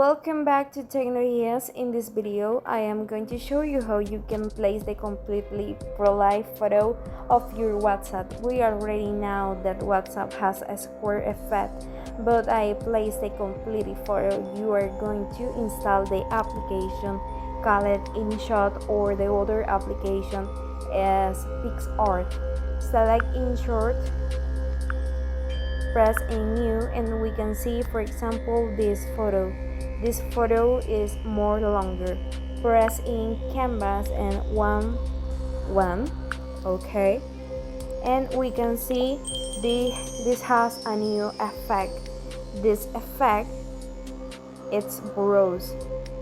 Welcome back to Tecnologias. In this video, I am going to show you how you can place the completely pro-life photo of your WhatsApp. We already know that WhatsApp has a square effect, but I place the complete photo. You are going to install the application called InShot or the other application as PixArt. Select InShot, press a new, and we can see, for example, this photo is more longer. Press in canvas and one, okay, and we can see this has a new effect. This effect, it's borrows,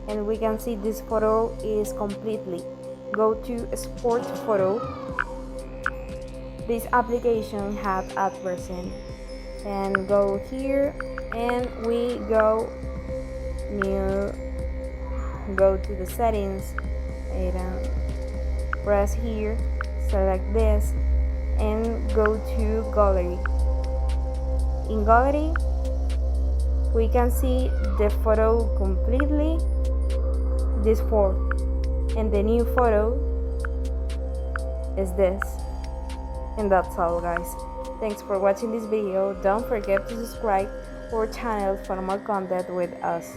and we can see this photo is completely. Go to export photo. This application has @%, and go here, and we go new, go to the settings and press here, select this, and go to gallery. In gallery we can see the photo completely, this four, and the new photo is this. And that's all, guys. Thanks for watching this video. Don't forget to subscribe our channel for more content with us.